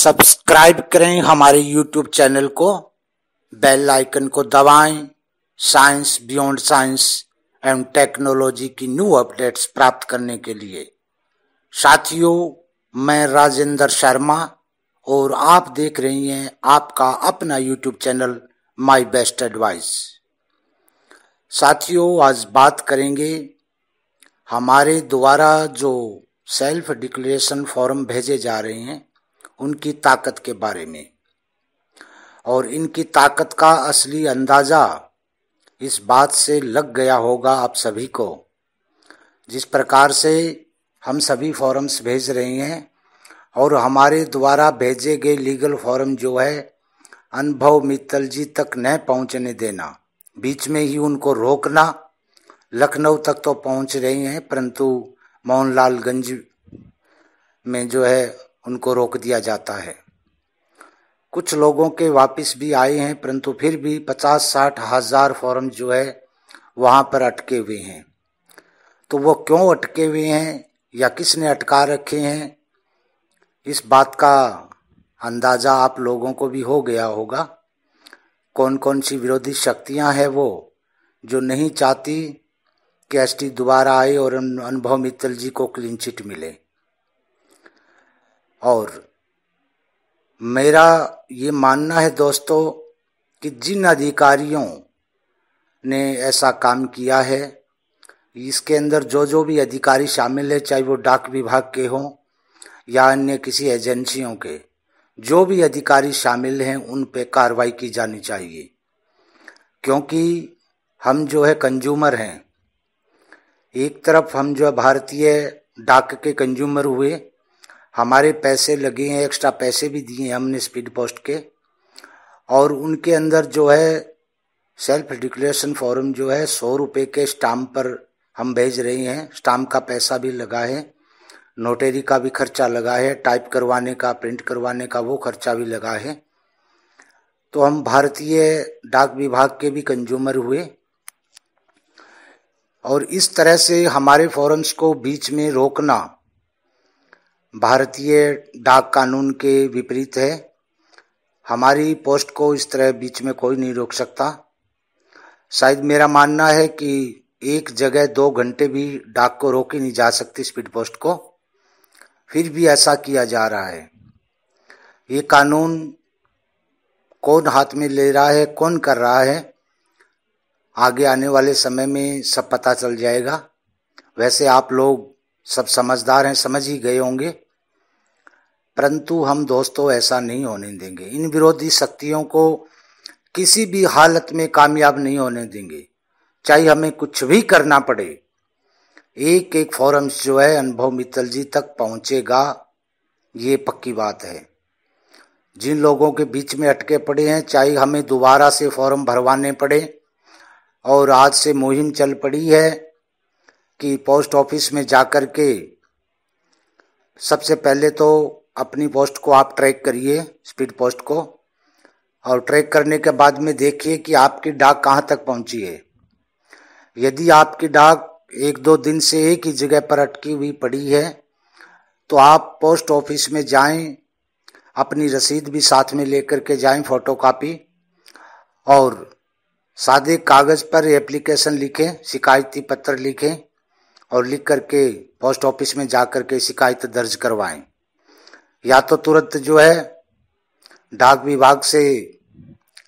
Subscribe करें हमारे YouTube channel को, बेल आइकन को दबाएं। Science beyond science and technology की न्यू अपडेट्स प्राप्त करने के लिए। साथियों, मैं राजेंद्र शर्मा और आप देख रही हैं आपका अपना YouTube channel my best advice. साथियों, आज बात करेंगे हमारे द्वारा जो सेल्फ डिक्लेरेशन फॉर्म भेजे जा रहे हैं उनकी ताकत के बारे में, और इनकी ताकत का असली अंदाजा इस बात से लग गया होगा आप सभी को। जिस प्रकार से हम सभी फॉर्म्स भेज रहे हैं और हमारे द्वारा भेजे गए लीगल फॉर्म जो है अनुभव मित्तल जी तक न पहुंचने देना, बीच में ही उनको रोकना। लखनऊ तक तो पहुंच रहे हैं परंतु मोहनलालगंज में जो है उनको रोक दिया जाता है। कुछ लोगों के वापस भी आए हैं परंतु फिर भी 50-60 हजार फॉर्म जो है वहां पर अटके हुए हैं। तो वो क्यों अटके हुए हैं या किसने अटका रखे हैं, इस बात का अंदाजा आप लोगों को भी हो गया होगा। कौन कौन सी विरोधी शक्तियां हैं वो जो नहीं चाहती कि एसटी दोबारा आए और अनुभव मित्तल जी को क्लीन चिट मिले। और मेरा ये मानना है दोस्तों कि जिन अधिकारियों ने ऐसा काम किया है, इसके अंदर जो भी अधिकारी शामिल है, चाहे वो डाक विभाग के हों या अन्य किसी एजेंसियों के, जो भी अधिकारी शामिल हैं उन पे कार्रवाई की जानी चाहिए। क्योंकि हम जो है कंज्यूमर हैं। एक तरफ हम जो है भारतीय डाक के कंज्यूमर हुए, हमारे पैसे लगे हैं, एक्स्ट्रा पैसे भी दिए हैं हमने स्पीड पोस्ट के, और उनके अंदर जो है सेल्फ डिक्लेरेशन फॉर्म जो है 100 रुपये के स्टाम्प पर हम भेज रहे हैं। स्टाम्प का पैसा भी लगा है, नोटरी का भी खर्चा लगा है, टाइप करवाने का, प्रिंट करवाने का वो खर्चा भी लगा है। तो हम भारतीय डाक विभाग के भी कंज्यूमर हुए, और इस तरह से हमारे फॉर्म्स को बीच में रोकना भारतीय डाक कानून के विपरीत है। हमारी पोस्ट को इस तरह बीच में कोई नहीं रोक सकता। शायद मेरा मानना है कि एक जगह 2 घंटे भी डाक को रोकी नहीं जा सकती, स्पीड पोस्ट को, फिर भी ऐसा किया जा रहा है। ये कानून कौन हाथ में ले रहा है, कौन कर रहा है, आगे आने वाले समय में सब पता चल जाएगा। वैसे आप लोग सब समझदार हैं, समझ ही गए होंगे, परंतु हम दोस्तों ऐसा नहीं होने देंगे। इन विरोधी शक्तियों को किसी भी हालत में कामयाब नहीं होने देंगे, चाहे हमें कुछ भी करना पड़े। एक एक फॉर्म्स जो है अनुभव मित्तल जी तक पहुंचेगा, ये पक्की बात है। जिन लोगों के बीच में अटके पड़े हैं, चाहे हमें दोबारा से फॉर्म भरवाने पड़े, और आज से मुहिम चल पड़ी है कि पोस्ट ऑफिस में जाकर के सबसे पहले तो अपनी पोस्ट को आप ट्रैक करिए, स्पीड पोस्ट को, और ट्रैक करने के बाद में देखिए कि आपकी डाक कहाँ तक पहुंची है। यदि आपकी डाक 1-2 दिन से एक ही जगह पर अटकी हुई पड़ी है तो आप पोस्ट ऑफिस में जाएं, अपनी रसीद भी साथ में लेकर के जाएं, फोटोकॉपी, और सादे कागज पर एप्लीकेशन लिखें, शिकायती पत्र लिखें, और लिख करके पोस्ट ऑफिस में जाकर के शिकायत दर्ज करवाएं। या तो तुरंत जो है डाक विभाग से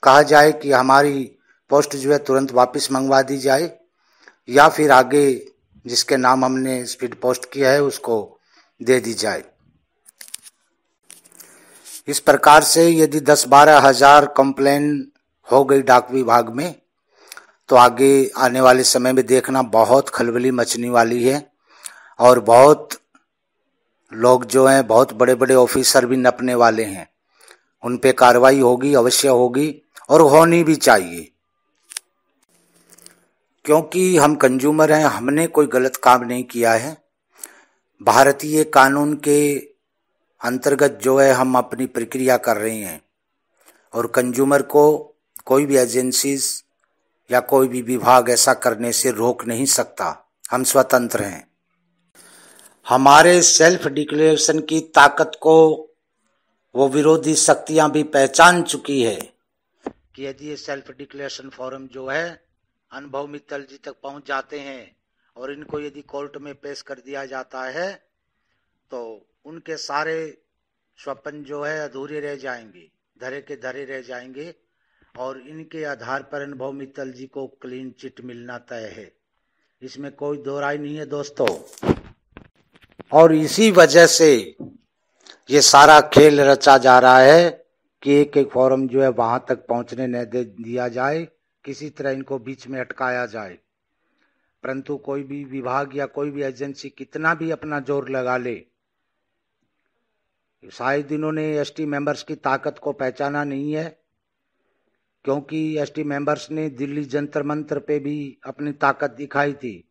कहा जाए कि हमारी पोस्ट जो है तुरंत वापस मंगवा दी जाए, या फिर आगे जिसके नाम हमने स्पीड पोस्ट किया है उसको दे दी जाए। इस प्रकार से यदि 10-12 हजार कंप्लेन हो गई डाक विभाग में, तो आगे आने वाले समय में देखना बहुत खलबली मचने वाली है, और बहुत लोग जो हैं, बहुत बड़े बड़े ऑफिसर भी नपने वाले हैं। उन पे कार्रवाई होगी, अवश्य होगी, और होनी भी चाहिए। क्योंकि हम कंज्यूमर हैं, हमने कोई गलत काम नहीं किया है। भारतीय कानून के अंतर्गत जो है हम अपनी प्रक्रिया कर रहे हैं, और कंज्यूमर को कोई भी एजेंसीज या कोई भी विभाग ऐसा करने से रोक नहीं सकता। हम स्वतंत्र हैं। हमारे सेल्फ डिक्लेरेशन की ताकत को वो विरोधी शक्तियां भी पहचान चुकी है कि यदि ये सेल्फ डिक्लेरेशन फॉर्म जो है अनुभव मित्तल जी तक पहुंच जाते हैं और इनको यदि कोर्ट में पेश कर दिया जाता है तो उनके सारे स्वप्न जो है अधूरे रह जाएंगे, धरे के धरे रह जाएंगे और इनके आधार पर अनुभव मित्तल जी को क्लीन चिट मिलना तय है। इसमें कोई दो राय नहीं है दोस्तों। और इसी वजह से ये सारा खेल रचा जा रहा है कि एक एक फॉर्म जो है वहां तक पहुंचने न दे दिया जाए, किसी तरह इनको बीच में अटकाया जाए। परंतु कोई भी विभाग या कोई भी एजेंसी कितना भी अपना जोर लगा ले, शायद इन्होंने एसटी मेंबर्स की ताकत को पहचाना नहीं है, क्योंकि एसटी मेंबर्स ने दिल्ली जंतर मंतर पे भी अपनी ताकत दिखाई थी।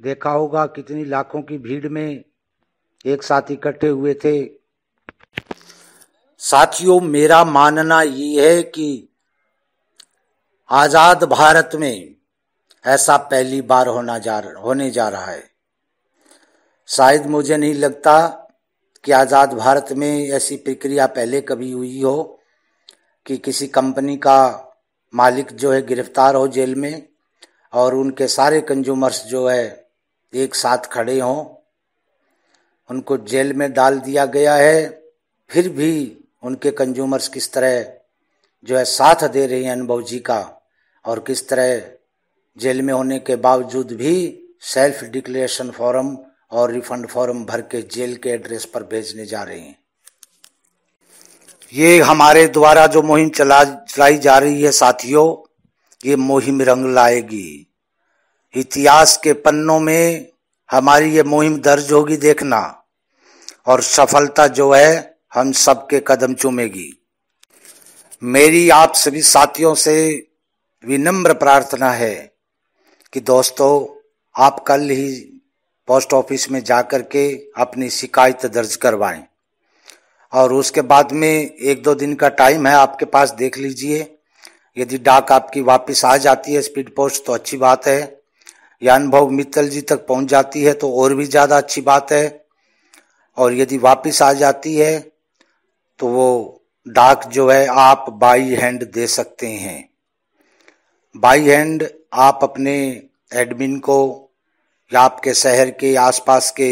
देखा होगा कितनी लाखों की भीड़ में एक साथ इकट्ठे हुए थे। साथियों, मेरा मानना ये है कि आजाद भारत में ऐसा पहली बार होने जा रहा है। शायद मुझे नहीं लगता कि आजाद भारत में ऐसी प्रक्रिया पहले कभी हुई हो कि किसी कंपनी का मालिक जो है गिरफ्तार हो जेल में और उनके सारे कंज्यूमर्स जो है एक साथ खड़े हों, उनको जेल में डाल दिया गया है, फिर भी उनके कंज्यूमर्स किस तरह जो है साथ दे रहे हैं अनुभव जी का, और किस तरह जेल में होने के बावजूद भी सेल्फ डिक्लेरेशन फॉर्म और रिफंड फॉर्म भर के जेल के एड्रेस पर भेजने जा रहे हैं। ये हमारे द्वारा जो मुहिम चलाई जा रही है साथियों, ये मुहिम रंग लाएगी। इतिहास के पन्नों में हमारी ये मुहिम दर्ज होगी देखना, और सफलता जो है हम सबके कदम चूमेगी। मेरी आप सभी साथियों से विनम्र प्रार्थना है कि दोस्तों आप कल ही पोस्ट ऑफिस में जाकर के अपनी शिकायत दर्ज करवाएं, और उसके बाद में 1-2 दिन का टाइम है आपके पास, देख लीजिए। यदि डाक आपकी वापस आ जाती है स्पीड पोस्ट तो अच्छी बात है, या अनुभव मित्तल जी तक पहुंच जाती है तो और भी ज़्यादा अच्छी बात है। और यदि वापस आ जाती है तो वो डाक जो है आप बाई हैंड दे सकते हैं। बाई हैंड आप अपने एडमिन को या आपके शहर के आसपास के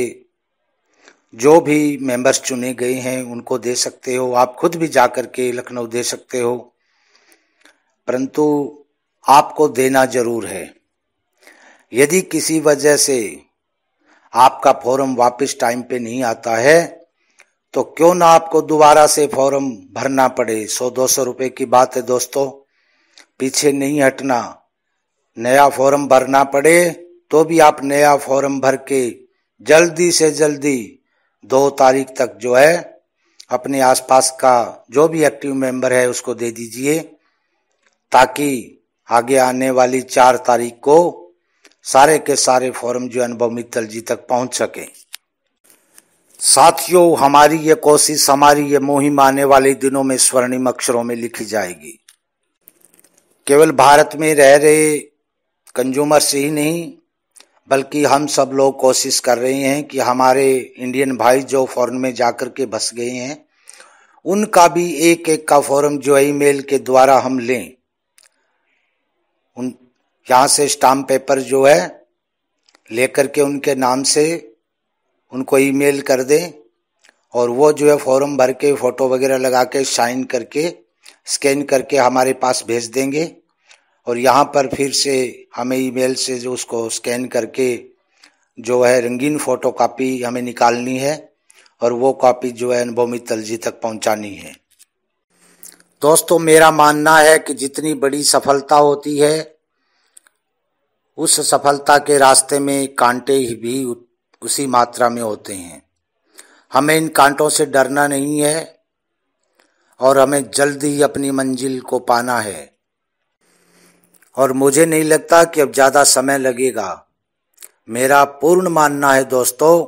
जो भी मेंबर्स चुने गए हैं उनको दे सकते हो। आप खुद भी जाकर के लखनऊ दे सकते हो, परंतु आपको देना जरूर है। यदि किसी वजह से आपका फॉर्म वापस टाइम पे नहीं आता है तो क्यों ना आपको दोबारा से फॉर्म भरना पड़े। 100-200 रुपए की बात है दोस्तों, पीछे नहीं हटना। नया फॉर्म भरना पड़े तो भी आप नया फॉर्म भर के जल्दी से जल्दी 2 तारीख तक जो है अपने आसपास का जो भी एक्टिव मेंबर है उसको दे दीजिए, ताकि आगे आने वाली 4 तारीख को सारे के सारे फॉर्म जो अनुभव मित्तल जी तक पहुंच सके। साथियों, हमारी ये कोशिश, हमारी ये मुहिम आने वाले दिनों में स्वर्णिम अक्षरों में लिखी जाएगी। केवल भारत में रह रहे कंज्यूमर से ही नहीं, बल्कि हम सब लोग कोशिश कर रहे हैं कि हमारे इंडियन भाई जो फॉरेन में जाकर के बस गए हैं उनका भी एक एक का फॉर्म जो है ईमेल के द्वारा हम लें। यहाँ से स्टाम्प पेपर जो है लेकर के उनके नाम से उनको ईमेल कर दें, और वो जो है फॉर्म भर के फोटो वगैरह लगा के साइन करके स्कैन करके हमारे पास भेज देंगे, और यहाँ पर फिर से हमें ईमेल से जो उसको स्कैन करके जो है रंगीन फोटो कॉपी हमें निकालनी है, और वो कॉपी जो है अनुभव मित्तल जी तक पहुंचानी है। दोस्तों, मेरा मानना है कि जितनी बड़ी सफलता होती है उस सफलता के रास्ते में कांटे भी उसी मात्रा में होते हैं। हमें इन कांटों से डरना नहीं है और हमें जल्दी ही अपनी मंजिल को पाना है, और मुझे नहीं लगता कि अब ज़्यादा समय लगेगा। मेरा पूर्ण मानना है दोस्तों,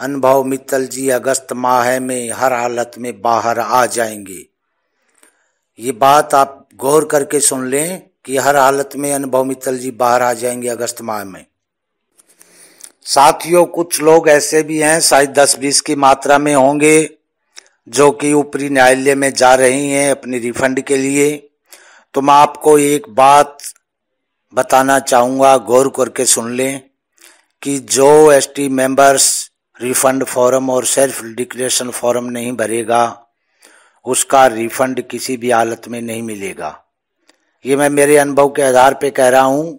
अनुभव मित्तल जी अगस्त माह में हर हालत में बाहर आ जाएंगे। ये बात आप गौर करके सुन लें कि हर हालत में अनुभव मित्तल जी बाहर आ जाएंगे अगस्त माह में। साथियों, कुछ लोग ऐसे भी हैं, शायद 10-20 की मात्रा में होंगे, जो कि ऊपरी न्यायालय में जा रही हैं अपने रिफंड के लिए। तो मैं आपको एक बात बताना चाहूँगा, गौर करके सुन लें कि जो एसटी मेंबर्स रिफंड फॉर्म और सेल्फ डिक्लेरेशन फॉर्म नहीं भरेगा उसका रिफंड किसी भी हालत में नहीं मिलेगा। ये मैं मेरे अनुभव के आधार पे कह रहा हूँ,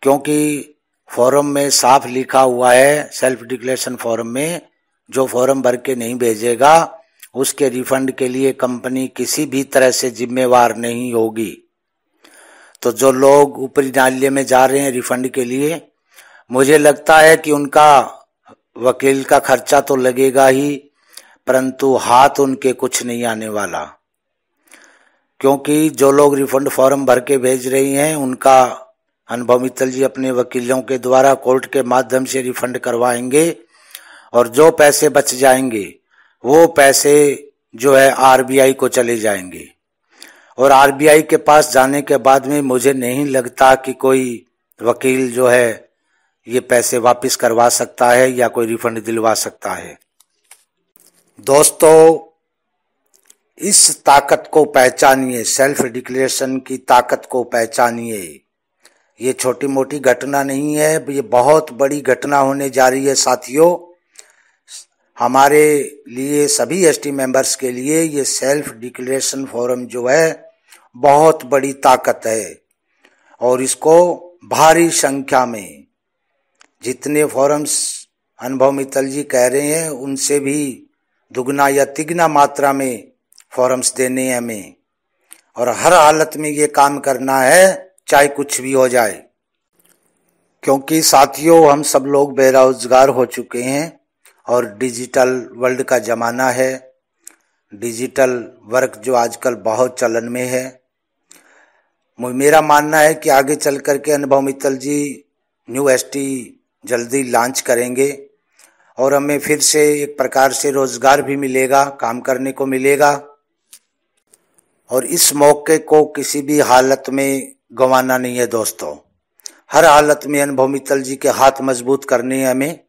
क्योंकि फॉर्म में साफ लिखा हुआ है, सेल्फ डिक्लेरेशन फॉर्म में जो फॉर्म भर के नहीं भेजेगा उसके रिफंड के लिए कंपनी किसी भी तरह से जिम्मेवार नहीं होगी। तो जो लोग ऊपरी न्यायालय में जा रहे हैं रिफंड के लिए, मुझे लगता है कि उनका वकील का खर्चा तो लगेगा ही, परंतु हाथ उनके कुछ नहीं आने वाला, क्योंकि जो लोग रिफंड फॉर्म भर के भेज रही हैं उनका अनुभव मित्तल जी अपने वकीलों के द्वारा कोर्ट के माध्यम से रिफंड करवाएंगे और जो पैसे बच जाएंगे वो पैसे जो है आरबीआई को चले जाएंगे। और आरबीआई के पास जाने के बाद में मुझे नहीं लगता कि कोई वकील जो है ये पैसे वापस करवा सकता है या कोई रिफंड दिलवा सकता है। दोस्तों, इस ताकत को पहचानिए, सेल्फ डिक्लेरेशन की ताकत को पहचानिए। ये छोटी मोटी घटना नहीं है, ये बहुत बड़ी घटना होने जा रही है साथियों। हमारे लिए, सभी एसटी मेंबर्स के लिए ये सेल्फ डिक्लेरेशन फॉर्म जो है बहुत बड़ी ताकत है और इसको भारी संख्या में, जितने फॉर्म्स अनुभव मित्तल जी कह रहे हैं उनसे भी दुगना या तिगना मात्रा में फॉर्म्स देने हैं हमें, और हर हालत में ये काम करना है चाहे कुछ भी हो जाए। क्योंकि साथियों, हम सब लोग बेरोजगार हो चुके हैं और डिजिटल वर्ल्ड का जमाना है। डिजिटल वर्क जो आजकल बहुत चलन में है। मेरा मानना है कि आगे चल करके अनुभव मित्तल जी न्यू एसटी जल्दी लॉन्च करेंगे और हमें फिर से एक प्रकार से रोजगार भी मिलेगा, काम करने को मिलेगा। और इस मौके को किसी भी हालत में गंवाना नहीं है दोस्तों। हर हालत में अनुभव मित्तल जी के हाथ मजबूत करने हैं हमें।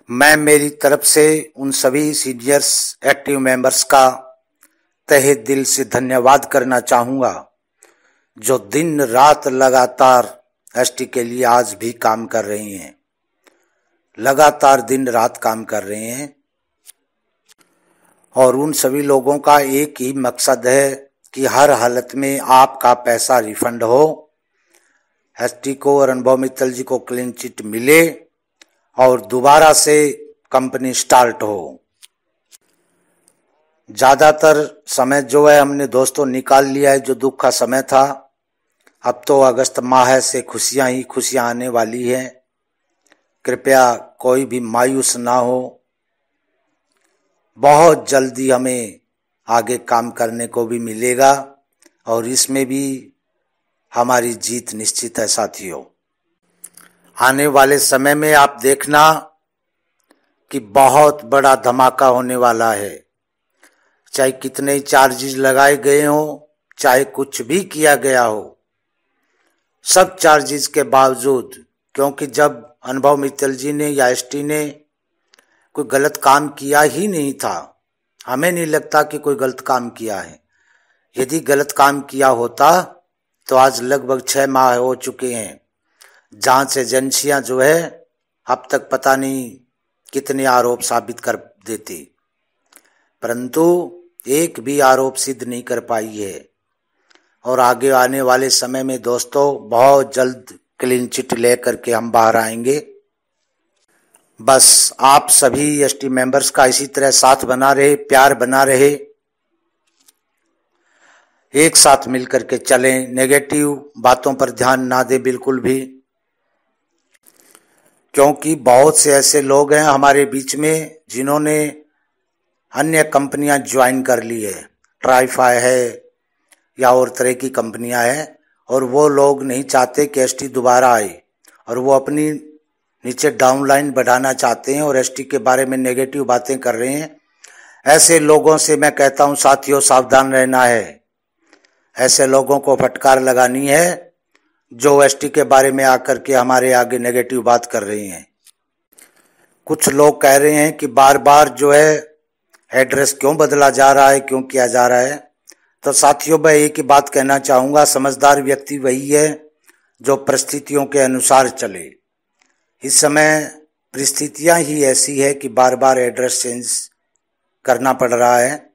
मैं मेरी तरफ से उन सभी सीनियर्स एक्टिव मेंबर्स का तहे दिल से धन्यवाद करना चाहूँगा जो दिन रात लगातार एसटी के लिए आज भी काम कर रहे हैं, लगातार दिन रात काम कर रहे हैं। और उन सभी लोगों का एक ही मकसद है कि हर हालत में आपका पैसा रिफंड हो, एसटी को और अनुभव मित्तल जी को क्लीन चिट मिले और दोबारा से कंपनी स्टार्ट हो। ज्यादातर समय जो है हमने दोस्तों निकाल लिया है, जो दुख का समय था। अब तो अगस्त माह से खुशियां ही खुशियां आने वाली है। कृपया कोई भी मायूस ना हो। बहुत जल्दी हमें आगे काम करने को भी मिलेगा और इसमें भी हमारी जीत निश्चित है साथियों। आने वाले समय में आप देखना कि बहुत बड़ा धमाका होने वाला है। चाहे कितने चार्जेस लगाए गए हों, चाहे कुछ भी किया गया हो, सब चार्जेस के बावजूद, क्योंकि जब अनुभव मित्तल जी ने या एसटी ने कोई गलत काम किया ही नहीं था, हमें नहीं लगता कि कोई गलत काम किया है। यदि गलत काम किया होता तो आज लगभग 6 माह हो चुके हैं। जांच एजेंसियां जो है अब तक पता नहीं कितने आरोप साबित कर देती, परंतु एक भी आरोप सिद्ध नहीं कर पाई है। और आगे आने वाले समय में दोस्तों बहुत जल्द क्लीन चिट लेकर के हम बाहर आएंगे। बस आप सभी एसटी मेंबर्स का इसी तरह साथ बना रहे, प्यार बना रहे, एक साथ मिलकर के चलें, नेगेटिव बातों पर ध्यान ना दे बिल्कुल भी। क्योंकि बहुत से ऐसे लोग हैं हमारे बीच में जिन्होंने अन्य कंपनियां ज्वाइन कर ली है, ट्राईफाई है या और तरह की कंपनियां हैं, और वो लोग नहीं चाहते कि एसटी दोबारा आए और वो अपनी नीचे डाउनलाइन बढ़ाना चाहते हैं और एसटी के बारे में नेगेटिव बातें कर रहे हैं। ऐसे लोगों से मैं कहता हूं साथियों, सावधान रहना है। ऐसे लोगों को फटकार लगानी है जो एसटी के बारे में आकर के हमारे आगे नेगेटिव बात कर रहे हैं। कुछ लोग कह रहे हैं कि बार बार जो है एड्रेस क्यों बदला जा रहा है, क्यों किया जा रहा है। तो साथियों, मैं एक ही बात कहना चाहूँगा, समझदार व्यक्ति वही है जो परिस्थितियों के अनुसार चले। इस समय परिस्थितियाँ ही ऐसी है कि बार बार एड्रेस चेंज करना पड़ रहा है,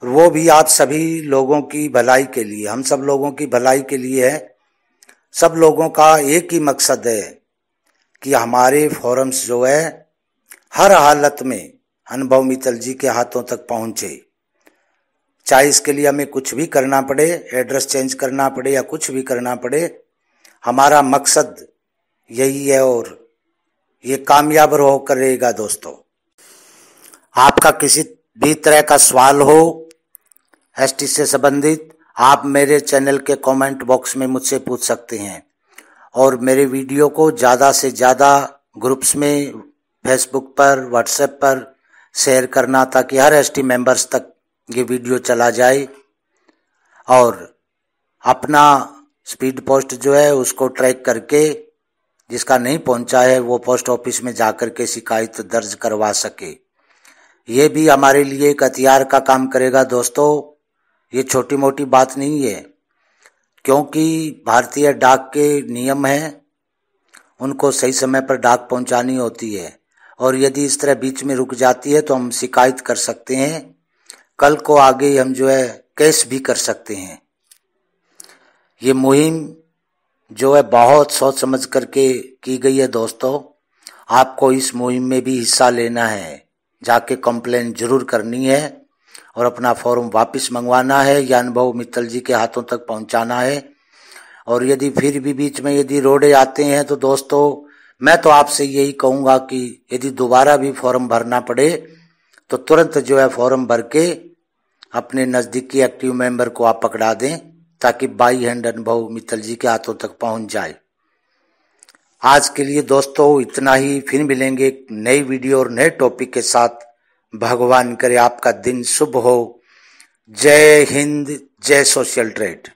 वो भी आप सभी लोगों की भलाई के लिए, हम सब लोगों की भलाई के लिए है। सब लोगों का एक ही मकसद है कि हमारे फोरम्स जो है हर हालत में अनुभव मित्तल जी के हाथों तक पहुंचे, चाहे इसके लिए हमें कुछ भी करना पड़े, एड्रेस चेंज करना पड़े या कुछ भी करना पड़े, हमारा मकसद यही है और ये कामयाब रहो करेगा। दोस्तों, आपका किसी भी तरह का सवाल हो एसटी से संबंधित, आप मेरे चैनल के कमेंट बॉक्स में मुझसे पूछ सकते हैं और मेरे वीडियो को ज़्यादा से ज़्यादा ग्रुप्स में, फेसबुक पर, व्हाट्सएप पर शेयर करना, ताकि हर एसटी मेंबर्स तक ये वीडियो चला जाए और अपना स्पीड पोस्ट जो है उसको ट्रैक करके जिसका नहीं पहुंचा है वो पोस्ट ऑफिस में जाकर के शिकायत दर्ज करवा सके। ये भी हमारे लिए एक हथियार का काम करेगा। दोस्तों, ये छोटी मोटी बात नहीं है, क्योंकि भारतीय डाक के नियम हैं, उनको सही समय पर डाक पहुंचानी होती है और यदि इस तरह बीच में रुक जाती है तो हम शिकायत कर सकते हैं, कल को आगे हम जो है केस भी कर सकते हैं। ये मुहिम जो है बहुत सोच समझ करके की गई है। दोस्तों, आपको इस मुहिम में भी हिस्सा लेना है, जाके कंप्लेन जरूर करनी है और अपना फॉर्म वापस मंगवाना है या अनुभव मित्तल जी के हाथों तक पहुंचाना है। और यदि फिर भी बीच में यदि रोड़े आते हैं तो दोस्तों, मैं तो आपसे यही कहूँगा कि यदि दोबारा भी फॉर्म भरना पड़े तो तुरंत जो है फॉर्म भर के अपने नज़दीकी एक्टिव मेंबर को आप पकड़ा दें, ताकि बाई हैंड अनुभव मित्तल जी के हाथों तक पहुंच जाए। आज के लिए दोस्तों इतना ही, फिर मिलेंगे एक नई वीडियो और नए टॉपिक के साथ। भगवान करे आपका दिन शुभ हो। जय हिंद, जय सोशल ट्रेड।